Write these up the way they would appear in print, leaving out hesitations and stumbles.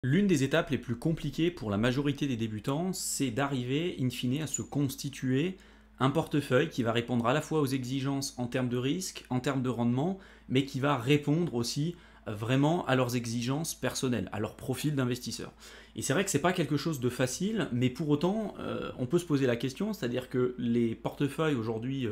L'une des étapes les plus compliquées pour la majorité des débutants, c'est d'arriver, in fine, à se constituer un portefeuille qui va répondre à la fois aux exigences en termes de risque, en termes de rendement, mais qui va répondre aussi vraiment à leurs exigences personnelles, à leur profil d'investisseur. Et c'est vrai que c'est pas quelque chose de facile, mais pour autant, on peut se poser la question, c'est-à-dire que les portefeuilles aujourd'hui,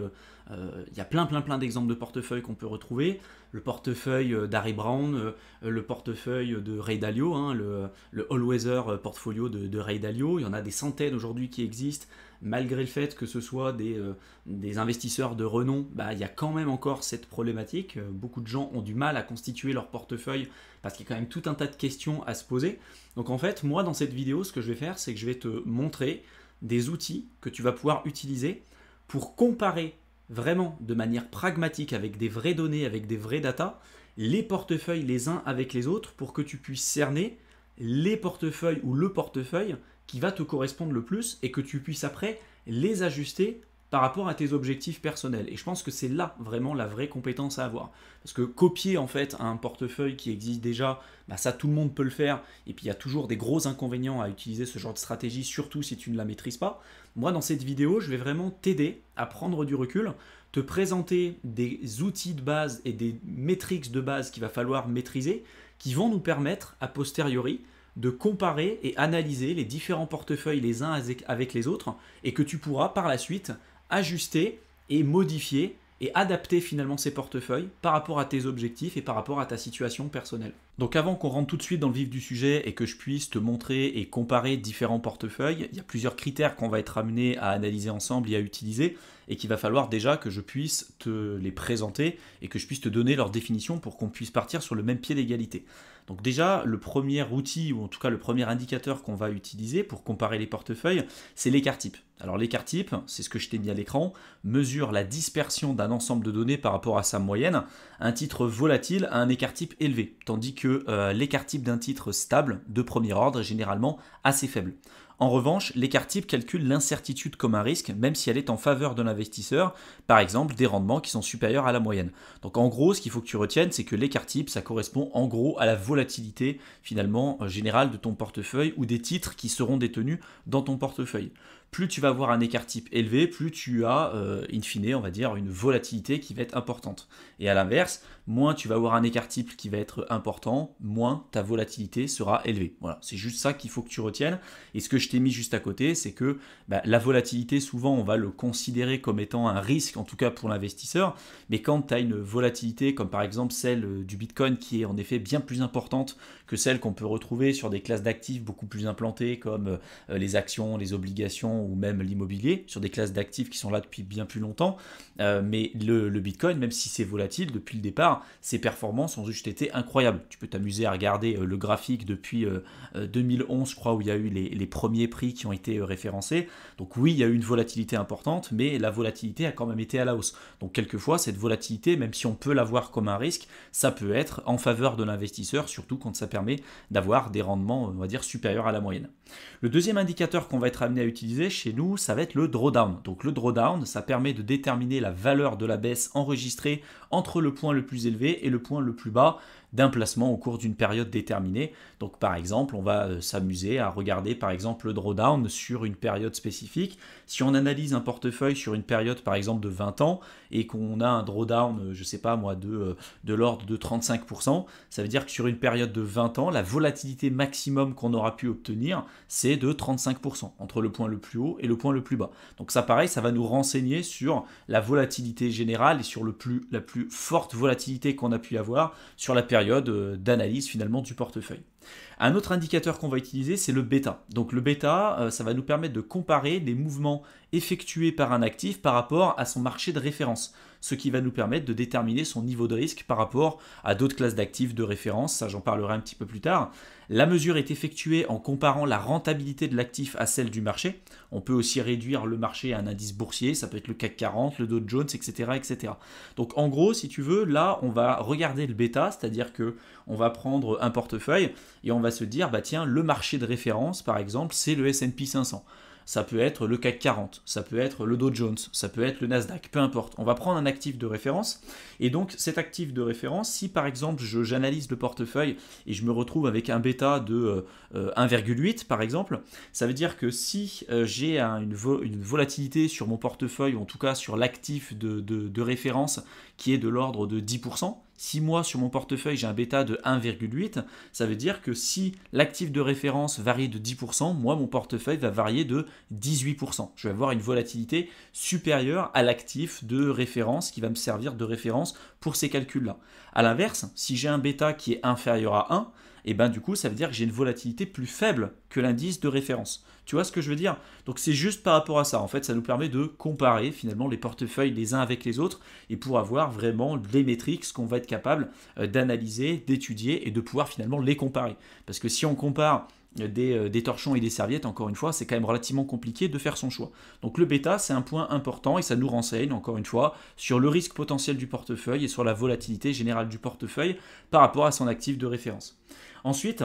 il y a plein d'exemples de portefeuilles qu'on peut retrouver. Le portefeuille d'Harry Brown, le portefeuille de Ray Dalio, hein, le All-Weather portfolio de Ray Dalio. Il y en a des centaines aujourd'hui qui existent, malgré le fait que ce soit des investisseurs de renom, bah, il y a quand même encore cette problématique. Beaucoup de gens ont du mal à constituer leur portefeuille parce qu'il y a quand même tout un tas de questions à se poser. Donc en fait, moi dans cette vidéo, ce que je vais faire, c'est que je vais te montrer des outils que tu vas pouvoir utiliser pour comparer vraiment de manière pragmatique avec des vraies données, avec des vraies datas, les portefeuilles les uns avec les autres pour que tu puisses cerner les portefeuilles ou le portefeuille qui va te correspondre le plus et que tu puisses après les ajuster par rapport à tes objectifs personnels. Et je pense que c'est là vraiment la vraie compétence à avoir. Parce que copier en fait un portefeuille qui existe déjà, bah ça tout le monde peut le faire. Et puis il y a toujours des gros inconvénients à utiliser ce genre de stratégie, surtout si tu ne la maîtrises pas. Moi dans cette vidéo, je vais vraiment t'aider à prendre du recul, te présenter des outils de base et des métriques de base qu'il va falloir maîtriser, qui vont nous permettre a posteriori de comparer et analyser les différents portefeuilles les uns avec les autres et que tu pourras par la suite ajuster et modifier et adapter finalement ces portefeuilles par rapport à tes objectifs et par rapport à ta situation personnelle. Donc avant qu'on rentre tout de suite dans le vif du sujet et que je puisse te montrer et comparer différents portefeuilles, il y a plusieurs critères qu'on va être amené à analyser ensemble et à utiliser et qu'il va falloir déjà que je puisse te les présenter et que je puisse te donner leur définition pour qu'on puisse partir sur le même pied d'égalité. Donc déjà, le premier outil, ou en tout cas le premier indicateur qu'on va utiliser pour comparer les portefeuilles, c'est l'écart type. Alors l'écart type, c'est ce que je t'ai mis à l'écran, mesure la dispersion d'un ensemble de données par rapport à sa moyenne. Un titre volatile a un écart type élevé, tandis que l'écart type d'un titre stable, de premier ordre, est généralement assez faible. En revanche, l'écart type calcule l'incertitude comme un risque, même si elle est en faveur de l'investisseur, par exemple des rendements qui sont supérieurs à la moyenne. Donc en gros, ce qu'il faut que tu retiennes, c'est que l'écart type, ça correspond en gros à la volatilité finalement générale de ton portefeuille ou des titres qui seront détenus dans ton portefeuille. Plus tu vas avoir un écart type élevé, plus tu as, in fine, on va dire, une volatilité qui va être importante. Et à l'inverse, moins tu vas avoir un écart type qui va être important, moins ta volatilité sera élevée. Voilà, c'est juste ça qu'il faut que tu retiennes. Et ce que je t'ai mis juste à côté, c'est que la volatilité, souvent, on va le considérer comme étant un risque, en tout cas pour l'investisseur. Mais quand tu as une volatilité, comme par exemple celle du Bitcoin, qui est en effet bien plus importante que celle qu'on peut retrouver sur des classes d'actifs beaucoup plus implantées, comme les actions, les obligations, ou même l'immobilier, sur des classes d'actifs qui sont là depuis bien plus longtemps. Mais le Bitcoin, même si c'est volatile depuis le départ, ses performances ont juste été incroyables. Tu peux t'amuser à regarder le graphique depuis 2011, je crois, où il y a eu les premiers prix qui ont été référencés. Donc oui, il y a eu une volatilité importante, mais la volatilité a quand même été à la hausse. Donc quelquefois, cette volatilité, même si on peut la voir comme un risque, ça peut être en faveur de l'investisseur, surtout quand ça permet d'avoir des rendements, on va dire, supérieurs à la moyenne. Le deuxième indicateur qu'on va être amené à utiliser chez nous, ça va être le drawdown. Donc le drawdown, ça permet de déterminer la valeur de la baisse enregistrée entre le point le plus élevé et le point le plus bas d'un placement au cours d'une période déterminée. Donc par exemple, on va s'amuser à regarder par exemple le drawdown sur une période spécifique. Si on analyse un portefeuille sur une période par exemple de 20 ans et qu'on a un drawdown, je sais pas moi, de l'ordre de 35%, ça veut dire que sur une période de 20 ans, la volatilité maximum qu'on aura pu obtenir, c'est de 35%, entre le point le plus haut et le point le plus bas. Donc ça pareil, ça va nous renseigner sur la volatilité générale et sur la plus forte volatilité qu'on a pu avoir sur la période d'analyse finalement du portefeuille. Un autre indicateur qu'on va utiliser, c'est le bêta. Donc le bêta, ça va nous permettre de comparer les mouvements effectués par un actif par rapport à son marché de référence, ce qui va nous permettre de déterminer son niveau de risque par rapport à d'autres classes d'actifs de référence, ça j'en parlerai un petit peu plus tard. La mesure est effectuée en comparant la rentabilité de l'actif à celle du marché. On peut aussi réduire le marché à un indice boursier, ça peut être le CAC 40, le Dow Jones, etc., etc. Donc en gros, si tu veux, là on va regarder le bêta, c'est-à-dire que on va prendre un portefeuille et on va se dire, bah tiens, le marché de référence par exemple, c'est le S&P 500. ça peut être le CAC 40, ça peut être le Dow Jones, ça peut être le Nasdaq, peu importe. On va prendre un actif de référence, et donc cet actif de référence, si par exemple j'analyse le portefeuille et je me retrouve avec un bêta de 1,8 par exemple, ça veut dire que si j'ai une volatilité sur mon portefeuille, ou en tout cas sur l'actif de référence qui est de l'ordre de 10%, si moi sur mon portefeuille j'ai un bêta de 1,8, ça veut dire que si l'actif de référence varie de 10%, moi mon portefeuille va varier de 18%. Je vais avoir une volatilité supérieure à l'actif de référence qui va me servir de référence pour ces calculs-là. A l'inverse, si j'ai un bêta qui est inférieur à 1, et ben du coup ça veut dire que j'ai une volatilité plus faible que l'indice de référence. Tu vois ce que je veux dire? Donc c'est juste par rapport à ça. En fait, ça nous permet de comparer finalement les portefeuilles les uns avec les autres et pour avoir vraiment les métriques qu'on va être capable d'analyser, d'étudier et de pouvoir finalement les comparer. Parce que si on compare des torchons et des serviettes, encore une fois, c'est quand même relativement compliqué de faire son choix. Donc le bêta, c'est un point important et ça nous renseigne, encore une fois, sur le risque potentiel du portefeuille et sur la volatilité générale du portefeuille par rapport à son actif de référence. Ensuite,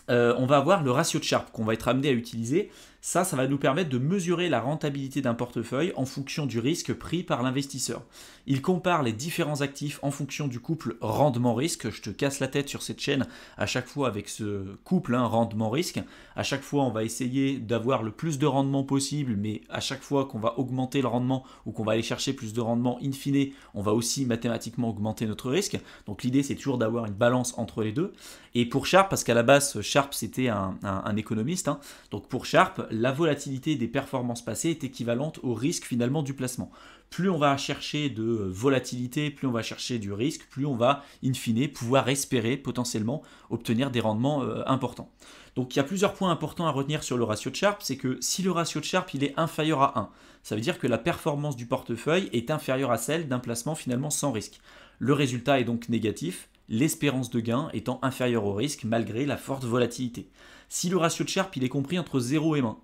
on va avoir le ratio de Sharpe qu'on va être amené à utiliser. Ça va nous permettre de mesurer la rentabilité d'un portefeuille en fonction du risque pris par l'investisseur. Il compare les différents actifs en fonction du couple rendement-risque. Je te casse la tête sur cette chaîne à chaque fois avec ce couple rendement-risque. À chaque fois, on va essayer d'avoir le plus de rendement possible, mais à chaque fois qu'on va augmenter le rendement ou qu'on va aller chercher plus de rendement, in fine, on va aussi mathématiquement augmenter notre risque. Donc l'idée, c'est toujours d'avoir une balance entre les deux. Et pour Sharpe, parce qu'à la base, Sharpe, c'était un économiste, donc pour Sharpe, la volatilité des performances passées est équivalente au risque finalement du placement. Plus on va chercher de volatilité, plus on va chercher du risque, plus on va in fine pouvoir espérer potentiellement obtenir des rendements importants. Donc il y a plusieurs points importants à retenir sur le ratio de Sharpe, c'est que si le ratio de Sharpe il est inférieur à 1, ça veut dire que la performance du portefeuille est inférieure à celle d'un placement finalement sans risque. Le résultat est donc négatif, l'espérance de gain étant inférieure au risque malgré la forte volatilité. Si le ratio de Sharpe il est compris entre 0 et 1,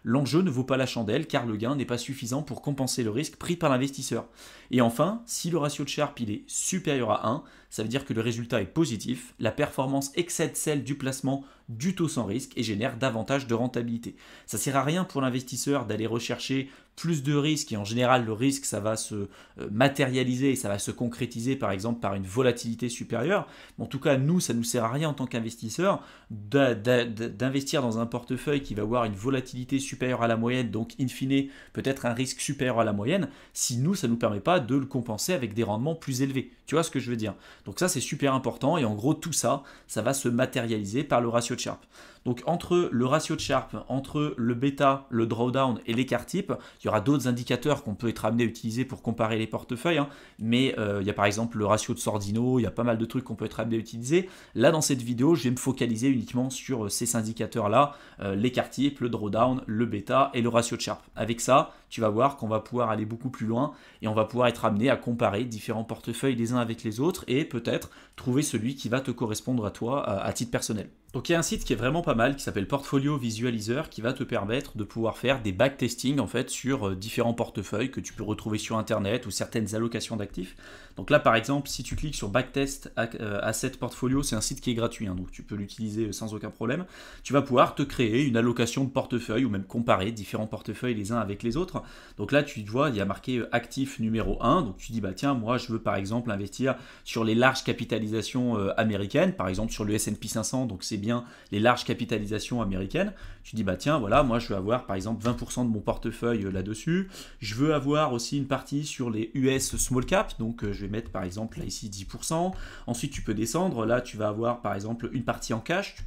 l'enjeu ne vaut pas la chandelle car le gain n'est pas suffisant pour compenser le risque pris par l'investisseur. Et enfin, si le ratio de Sharpe il est supérieur à 1, ça veut dire que le résultat est positif, la performance excède celle du placement du taux sans risque et génère davantage de rentabilité. Ça ne sert à rien pour l'investisseur d'aller rechercher plus de risques et en général le risque ça va se matérialiser et ça va se concrétiser par exemple par une volatilité supérieure. Mais en tout cas nous ça ne nous sert à rien en tant qu'investisseur d'investir dans un portefeuille qui va avoir une volatilité supérieure à la moyenne, donc in fine peut-être un risque supérieur à la moyenne, si nous ça ne nous permet pas de le compenser avec des rendements plus élevés. Tu vois ce que je veux dire? Donc ça c'est super important et en gros tout ça, ça va se matérialiser par le ratio de Sharpe. Donc entre le ratio de Sharpe, entre le bêta, le drawdown et l'écart type, il y aura d'autres indicateurs qu'on peut être amené à utiliser pour comparer les portefeuilles, mais il y a par exemple le ratio de Sordino, il y a pas mal de trucs qu'on peut être amené à utiliser. Là dans cette vidéo, je vais me focaliser uniquement sur ces indicateurs-là, l'écart type, le drawdown, le bêta et le ratio de Sharpe. Avec ça, tu vas voir qu'on va pouvoir aller beaucoup plus loin et on va pouvoir être amené à comparer différents portefeuilles les uns avec les autres et peut-être trouver celui qui va te correspondre à toi à titre personnel. Donc il y a un site qui est vraiment pas mal qui s'appelle Portfolio Visualizer qui va te permettre de pouvoir faire des backtesting en fait sur différents portefeuilles que tu peux retrouver sur internet ou certaines allocations d'actifs. Donc là par exemple si tu cliques sur Backtest Asset Portfolio, c'est un site qui est gratuit donc tu peux l'utiliser sans aucun problème. Tu vas pouvoir te créer une allocation de portefeuille ou même comparer différents portefeuilles les uns avec les autres. Donc là tu vois il y a marqué actif numéro 1, donc tu dis bah tiens moi je veux par exemple investir sur les larges capitalisations américaines, par exemple sur le S&P 500, donc c'est bien les larges capitalisations américaines. Tu dis bah tiens voilà moi je veux avoir par exemple 20% de mon portefeuille là-dessus. Je veux avoir aussi une partie sur les US small cap, donc je vais mettre par exemple là ici 10%. Ensuite tu peux descendre, là tu vas avoir par exemple une partie en cash. Tu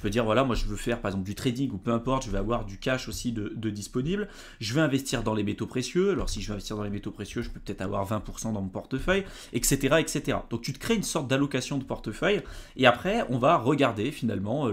peux dire voilà moi je veux faire par exemple du trading ou peu importe, je vais avoir du cash aussi de disponible. Je vais investir dans les métaux précieux. Alors si je veux investir dans les métaux précieux, je peux peut-être avoir 20% dans mon portefeuille, etc., etc. Donc tu te crées une sorte d'allocation de portefeuille et après on va regarder finalement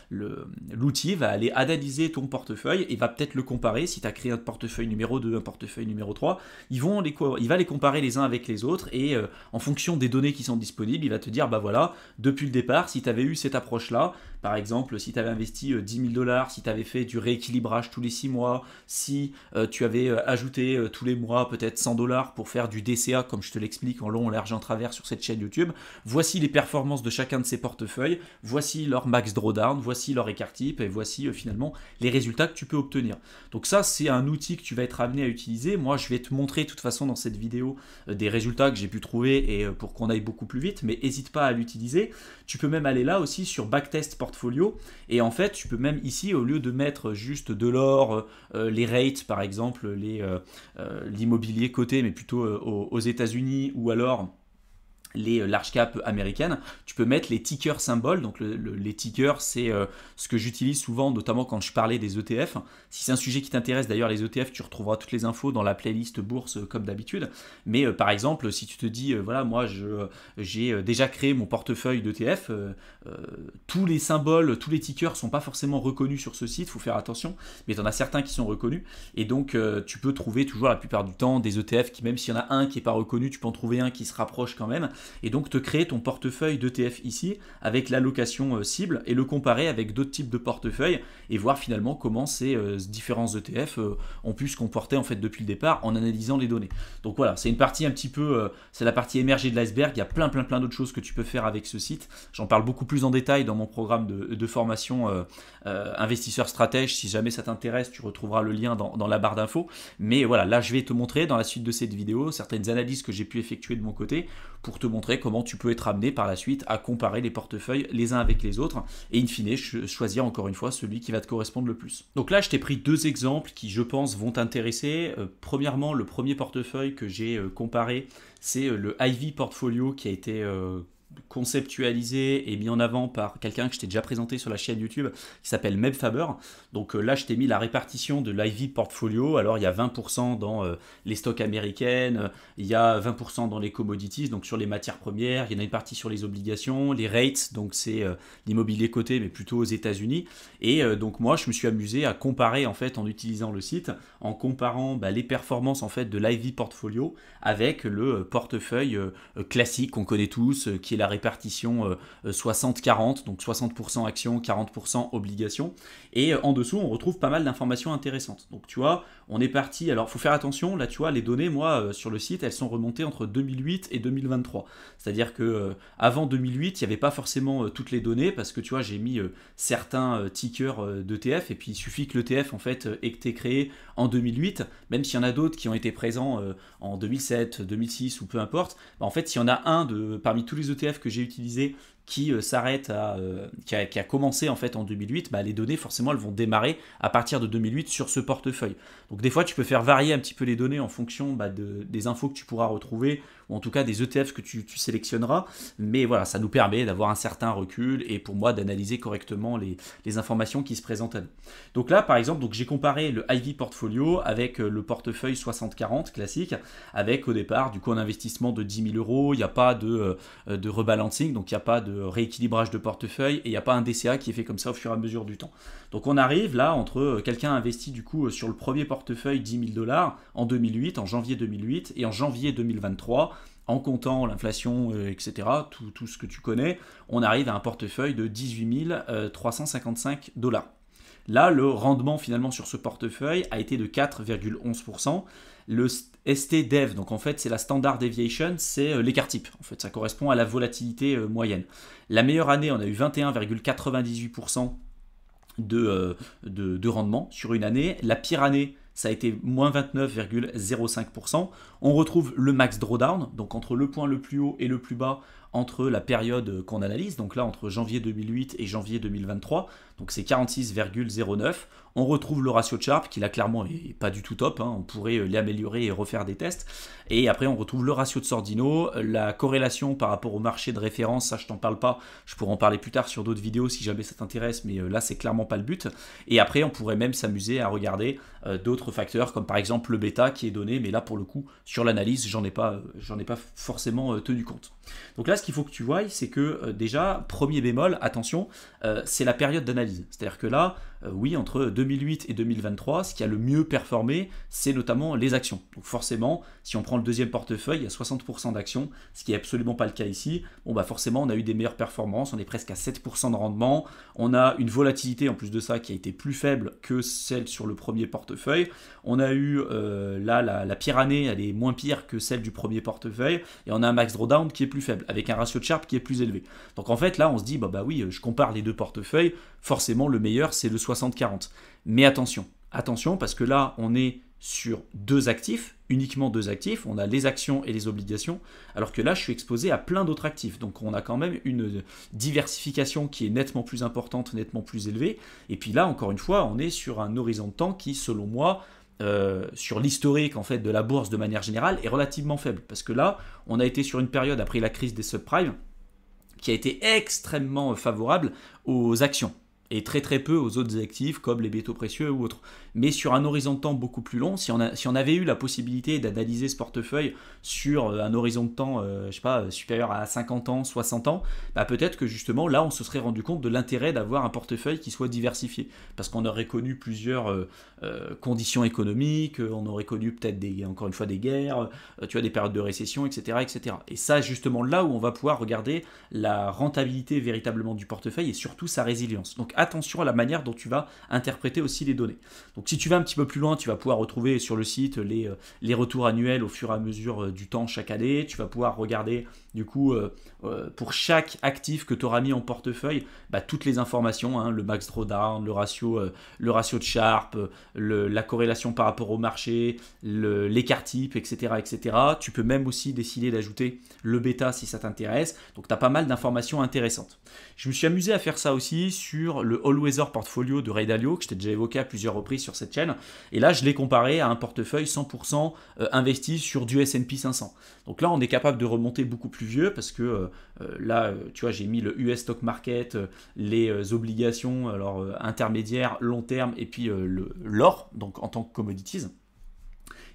l'outil va aller analyser ton portefeuille et va peut-être le comparer. Si tu as créé un portefeuille numéro 2, un portefeuille numéro 3, il va les comparer les uns avec les autres et en fonction des données qui sont disponibles, il va te dire bah voilà, depuis le départ, si tu avais eu cette approche là, Par exemple, si tu avais investi 10 000 $, si tu avais fait du rééquilibrage tous les 6 mois, si tu avais ajouté tous les mois peut-être 100 $ pour faire du DCA, comme je te l'explique en long, en large et en travers sur cette chaîne YouTube, voici les performances de chacun de ces portefeuilles, voici leur max drawdown, voici leur écart type et voici finalement les résultats que tu peux obtenir. Donc ça, c'est un outil que tu vas être amené à utiliser. Moi, je vais te montrer de toute façon dans cette vidéo des résultats que j'ai pu trouver et pour qu'on aille beaucoup plus vite, mais n'hésite pas à l'utiliser. Tu peux même aller là aussi sur Backtest Portfolio et en fait, tu peux même ici, au lieu de mettre juste de l'or, les rates par exemple, l'immobilier coté, mais plutôt aux États-Unis ou alors les large cap américaines, tu peux mettre les ticker symboles. Donc les tickers, c'est ce que j'utilise souvent, notamment quand je parlais des ETF. Si c'est un sujet qui t'intéresse, d'ailleurs les ETF, tu retrouveras toutes les infos dans la playlist bourse comme d'habitude. Mais par exemple, si tu te dis, voilà, moi j'ai déjà créé mon portefeuille d'ETF, tous les symboles, tous les tickers sont pas forcément reconnus sur ce site, il faut faire attention, mais tu en as certains qui sont reconnus. Et donc tu peux trouver toujours la plupart du temps des ETF qui, même s'il y en a un qui n'est pas reconnu, tu peux en trouver un qui se rapproche quand même. Et donc te créer ton portefeuille d'ETF ici avec l'allocation cible et le comparer avec d'autres types de portefeuilles et voir finalement comment ces différents ETF ont pu se comporter en fait depuis le départ en analysant les données. Donc voilà, c'est une partie un petit peu, c'est la partie émergée de l'iceberg. Il y a plein d'autres choses que tu peux faire avec ce site. J'en parle beaucoup plus en détail dans mon programme de formation investisseur stratège. Si jamais ça t'intéresse, tu retrouveras le lien dans la barre d'infos. Mais voilà, là je vais te montrer dans la suite de cette vidéo certaines analyses que j'ai pu effectuer de mon côté pour te montrer comment tu peux être amené par la suite à comparer les portefeuilles les uns avec les autres et in fine choisir encore une fois celui qui va te correspondre le plus. Donc là je t'ai pris deux exemples qui je pense vont t'intéresser. Premièrement, le premier portefeuille que j'ai comparé, c'est le Ivy Portfolio qui a été conceptualisé et mis en avant par quelqu'un que je t'ai déjà présenté sur la chaîne YouTube qui s'appelle Meb Faber. Donc là je t'ai mis la répartition de l'Ivy Portfolio. Alors il y a 20% dans les stocks américaines, il y a 20% dans les commodities, donc sur les matières premières, il y en a une partie sur les obligations, les rates, donc c'est l'immobilier coté mais plutôt aux États-Unis. Et donc moi je me suis amusé à comparer en fait en utilisant le site, en comparant les performances en fait de l'Ivy Portfolio avec le portefeuille classique qu'on connaît tous, qui est la répartition 60-40, donc 60% actions, 40% obligations. Et en dessous, on retrouve pas mal d'informations intéressantes. Donc tu vois, on est parti. Alors, il faut faire attention. Là, tu vois, les données, moi, sur le site, elles sont remontées entre 2008 et 2023. C'est-à-dire que avant 2008, il n'y avait pas forcément toutes les données parce que tu vois, j'ai mis certains tickers d'ETF et puis il suffit que l'ETF en fait ait été créé en 2008, même s'il y en a d'autres qui ont été présents en 2007, 2006 ou peu importe. En fait, s'il y en a un parmi tous les ETF que j'ai utilisés qui s'arrête qui a commencé en fait en 2008, les données forcément elles vont démarrer à partir de 2008 sur ce portefeuille. Donc des fois tu peux faire varier un petit peu les données en fonction des infos que tu pourras retrouver ou en tout cas des ETF que tu sélectionneras, mais voilà, ça nous permet d'avoir un certain recul et pour moi d'analyser correctement les informations qui se présentent à nous. Donc là par exemple, j'ai comparé le Ivy Portfolio avec le portefeuille 60-40 classique, avec au départ du coup un investissement de 10 000 €, il n'y a pas de rebalancing, donc il n'y a pas de rééquilibrage de portefeuille et il n'y a pas un DCA qui est fait comme ça au fur et à mesure du temps. Donc on arrive là entre quelqu'un investi du coup sur le premier portefeuille 10 000 $ en 2008, en janvier 2008 et en janvier 2023, en comptant l'inflation, etc., tout ce que tu connais, on arrive à un portefeuille de 18 355 $. Là, le rendement finalement sur ce portefeuille a été de 4,11%. Le ST-DEV, donc en fait c'est la Standard Deviation, c'est l'écart type. En fait, ça correspond à la volatilité moyenne. La meilleure année, on a eu 21,98% de rendement sur une année. La pire année, ça a été moins 29,05%. On retrouve le max drawdown, donc entre le point le plus haut et le plus bas, entre la période qu'on analyse, donc là entre janvier 2008 et janvier 2023, donc c'est 46,09. On retrouve le ratio de Sharpe qui là clairement est pas du tout top, on pourrait l'améliorer et refaire des tests. Et après on retrouve le ratio de Sordino, la corrélation par rapport au marché de référence, ça je t'en parle pas, je pourrais en parler plus tard sur d'autres vidéos si jamais ça t'intéresse, mais là c'est clairement pas le but. Et après on pourrait même s'amuser à regarder d'autres facteurs comme par exemple le bêta qui est donné, mais là pour le coup sur l'analyse j'en ai pas forcément tenu compte. Donc là ce qu'il faut que tu vois c'est que déjà premier bémol, attention, c'est la période d'analyse. C'est-à-dire que là oui, entre 2008 et 2023, ce qui a le mieux performé, c'est notamment les actions. Donc forcément, si on prend le deuxième portefeuille, il y a 60% d'actions, ce qui n'est absolument pas le cas ici. Bon, bah forcément, on a eu des meilleures performances, on est presque à 7% de rendement, on a une volatilité en plus de ça qui a été plus faible que celle sur le premier portefeuille. On a eu là la pire année, elle est moins pire que celle du premier portefeuille, et on a un max drawdown qui est plus faible, avec un ratio de Sharpe qui est plus élevé. Donc en fait là on se dit bah oui, je compare les deux portefeuilles, forcément le meilleur c'est le 60-40. Mais attention parce que là on est sur deux actifs, uniquement deux actifs, on a les actions et les obligations, alors que là je suis exposé à plein d'autres actifs, donc on a quand même une diversification qui est nettement plus importante, nettement plus élevée, et puis là encore une fois on est sur un horizon de temps qui selon moi sur l'historique en fait de la bourse de manière générale est relativement faible, parce que là on a été sur une période après la crise des subprimes qui a été extrêmement favorable aux actions et très très peu aux autres actifs comme les métaux précieux ou autres. Mais sur un horizon de temps beaucoup plus long, si on avait eu la possibilité d'analyser ce portefeuille sur un horizon de temps je sais pas, supérieur à 50 ans, 60 ans, bah peut-être que justement là on se serait rendu compte de l'intérêt d'avoir un portefeuille qui soit diversifié. Parce qu'on aurait connu plusieurs conditions économiques, on aurait connu peut-être encore une fois des guerres, tu vois, des périodes de récession, etc., etc. Et ça justement là où on va pouvoir regarder la rentabilité véritablement du portefeuille et surtout sa résilience. Donc attention à la manière dont tu vas interpréter aussi les données. Donc si tu vas un petit peu plus loin, tu vas pouvoir retrouver sur le site les retours annuels au fur et à mesure du temps chaque année. Tu vas pouvoir regarder du coup pour chaque actif que tu auras mis en portefeuille, bah, toutes les informations, hein, le max drawdown, le ratio de Sharpe, la corrélation par rapport au marché, l'écart type, etc., etc. Tu peux même aussi décider d'ajouter le bêta si ça t'intéresse. Donc tu as pas mal d'informations intéressantes. Je me suis amusé à faire ça aussi sur le All Weather Portfolio de Ray Dalio, que je t'ai déjà évoqué à plusieurs reprises sur cette chaîne. Et là, je l'ai comparé à un portefeuille 100% investi sur du S&P 500. Donc là, on est capable de remonter beaucoup plus vieux parce que là, tu vois, j'ai mis le US Stock Market, les obligations alors, intermédiaires, long terme et puis l'or, donc en tant que commodities.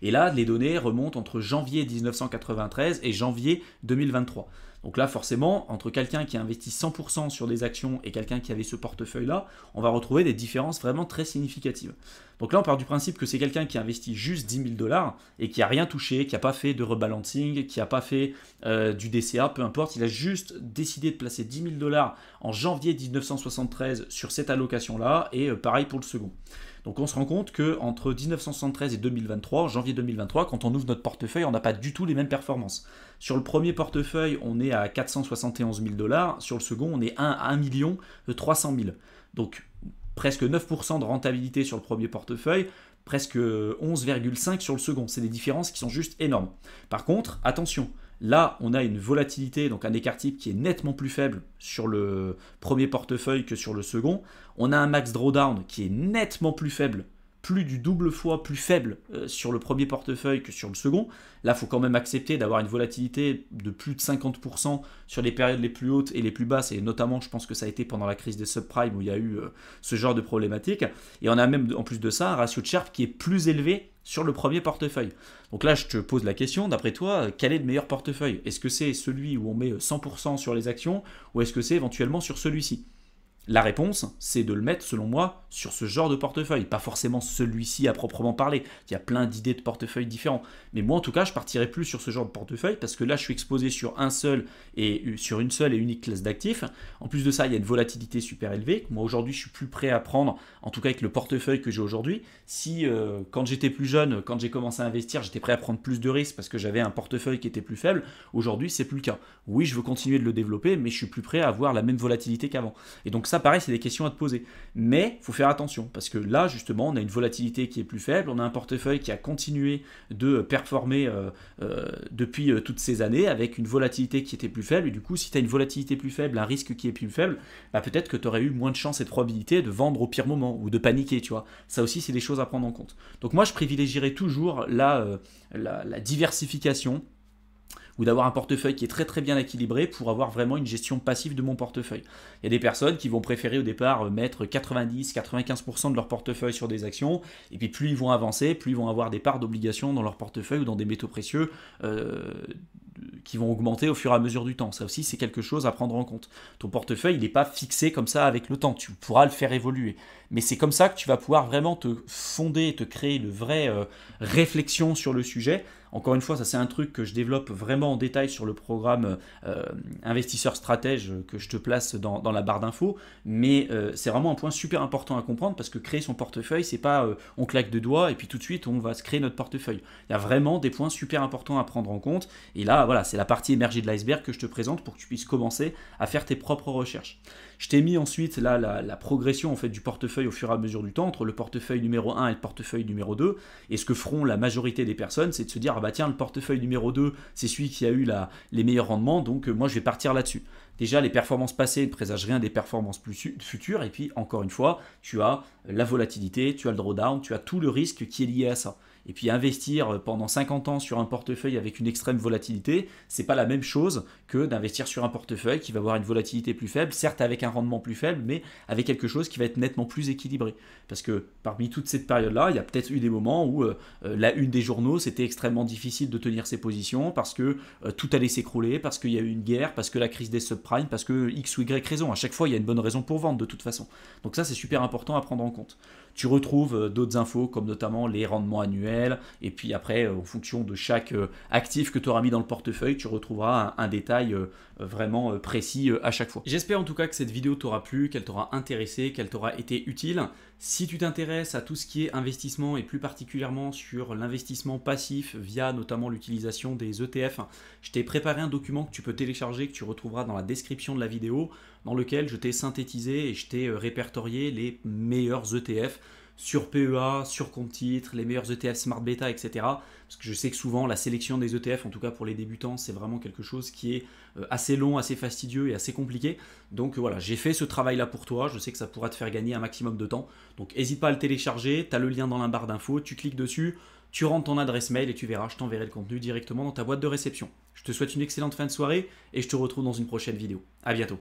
Et là, les données remontent entre janvier 1993 et janvier 2023. Donc là, forcément, entre quelqu'un qui a investi 100% sur des actions et quelqu'un qui avait ce portefeuille-là, on va retrouver des différences vraiment très significatives. Donc là, on part du principe que c'est quelqu'un qui a investi juste 10 000 $ et qui n'a rien touché, qui n'a pas fait de rebalancing, qui n'a pas fait du DCA, peu importe. Il a juste décidé de placer 10 000 $ en janvier 1973 sur cette allocation-là et pareil pour le second. Donc on se rend compte qu'entre 1973 et 2023, janvier 2023, quand on ouvre notre portefeuille, on n'a pas du tout les mêmes performances. Sur le premier portefeuille, on est à 471 000 $. Sur le second, on est à 1 300 000. Donc presque 9% de rentabilité sur le premier portefeuille, presque 11,5% sur le second. C'est des différences qui sont juste énormes. Par contre, attention, là, on a une volatilité, donc un écart type qui est nettement plus faible sur le premier portefeuille que sur le second. On a un max drawdown qui est nettement plus faible, plus du double fois plus faible sur le premier portefeuille que sur le second. Là, il faut quand même accepter d'avoir une volatilité de plus de 50% sur les périodes les plus hautes et les plus basses, et notamment, je pense que ça a été pendant la crise des subprimes où il y a eu ce genre de problématique. Et on a même, en plus de ça, un ratio de Sharpe qui est plus élevé sur le premier portefeuille. Donc là, je te pose la question, d'après toi, quel est le meilleur portefeuille? Est-ce que c'est celui où on met 100% sur les actions, ou est-ce que c'est éventuellement sur celui-ci? La réponse, c'est de le mettre, selon moi, sur ce genre de portefeuille. Pas forcément celui-ci à proprement parler. Il y a plein d'idées de portefeuilles différents. Mais moi, en tout cas, je partirais plus sur ce genre de portefeuille parce que là, je suis exposé sur sur une seule et unique classe d'actifs. En plus de ça, il y a une volatilité super élevée. Moi, aujourd'hui, je suis plus prêt à prendre, en tout cas avec le portefeuille que j'ai aujourd'hui. Si, quand j'étais plus jeune, quand j'ai commencé à investir, j'étais prêt à prendre plus de risques parce que j'avais un portefeuille qui était plus faible, aujourd'hui, c'est plus le cas. Oui, je veux continuer de le développer, mais je suis plus prêt à avoir la même volatilité qu'avant. Et donc ça, pareil, c'est des questions à te poser. Mais il faut faire attention, parce que là, justement, on a une volatilité qui est plus faible, on a un portefeuille qui a continué de performer depuis toutes ces années, avec une volatilité qui était plus faible, et du coup, si tu as une volatilité plus faible, un risque qui est plus faible, bah, peut-être que tu aurais eu moins de chance et de probabilité de vendre au pire moment, ou de paniquer, tu vois. Ça aussi, c'est des choses à prendre en compte. Donc moi, je privilégierais toujours la diversification, ou d'avoir un portefeuille qui est très très bien équilibré pour avoir vraiment une gestion passive de mon portefeuille. Il y a des personnes qui vont préférer au départ mettre 90-95% de leur portefeuille sur des actions, et puis plus ils vont avancer, plus ils vont avoir des parts d'obligations dans leur portefeuille ou dans des métaux précieux qui vont augmenter au fur et à mesure du temps. Ça aussi, c'est quelque chose à prendre en compte. Ton portefeuille, il n'est pas fixé comme ça avec le temps. Tu pourras le faire évoluer. Mais c'est comme ça que tu vas pouvoir vraiment te fonder, te créer une vraie réflexion sur le sujet. Encore une fois, ça c'est un truc que je développe vraiment en détail sur le programme investisseur stratège que je te place dans la barre d'infos. Mais c'est vraiment un point super important à comprendre parce que créer son portefeuille, c'est pas on claque deux doigts et puis tout de suite on va se créer notre portefeuille. Il y a vraiment des points super importants à prendre en compte. Et là, voilà, c'est la partie émergée de l'iceberg que je te présente pour que tu puisses commencer à faire tes propres recherches. Je t'ai mis ensuite là la progression en fait, du portefeuille au fur et à mesure du temps entre le portefeuille numéro 1 et le portefeuille numéro 2. Et ce que feront la majorité des personnes, c'est de se dire ah bah tiens, le portefeuille numéro 2, c'est celui qui a eu les meilleurs rendements, donc moi je vais partir là-dessus. Déjà, les performances passées ne présagent rien des performances futures. Et puis, encore une fois, tu as la volatilité, tu as le drawdown, tu as tout le risque qui est lié à ça. Et puis investir pendant 50 ans sur un portefeuille avec une extrême volatilité, c'est pas la même chose que d'investir sur un portefeuille qui va avoir une volatilité plus faible, certes avec un rendement plus faible, mais avec quelque chose qui va être nettement plus équilibré. Parce que parmi toute cette période-là, il y a peut-être eu des moments où la une des journaux, c'était extrêmement difficile de tenir ses positions parce que tout allait s'écrouler, parce qu'il y a eu une guerre, parce que la crise des subprimes, parce que X ou Y raison. À chaque fois, il y a une bonne raison pour vendre de toute façon. Donc ça, c'est super important à prendre en compte. Tu retrouves d'autres infos comme notamment les rendements annuels et puis après en fonction de chaque actif que tu auras mis dans le portefeuille, tu retrouveras un détail vraiment précis à chaque fois. J'espère en tout cas que cette vidéo t'aura plu, qu'elle t'aura intéressé, qu'elle t'aura été utile. Si tu t'intéresses à tout ce qui est investissement et plus particulièrement sur l'investissement passif via notamment l'utilisation des ETF, je t'ai préparé un document que tu peux télécharger, que tu retrouveras dans la description de la vidéo, dans lequel je t'ai synthétisé et je t'ai répertorié les meilleurs ETF sur PEA, sur compte titre, les meilleurs ETF Smart Beta, etc. Parce que je sais que souvent la sélection des ETF, en tout cas pour les débutants, c'est vraiment quelque chose qui est assez long, assez fastidieux et assez compliqué. Donc voilà, j'ai fait ce travail-là pour toi. Je sais que ça pourra te faire gagner un maximum de temps. Donc n'hésite pas à le télécharger. Tu as le lien dans la barre d'infos. Tu cliques dessus, tu rentres ton adresse mail et tu verras, je t'enverrai le contenu directement dans ta boîte de réception. Je te souhaite une excellente fin de soirée et je te retrouve dans une prochaine vidéo. À bientôt.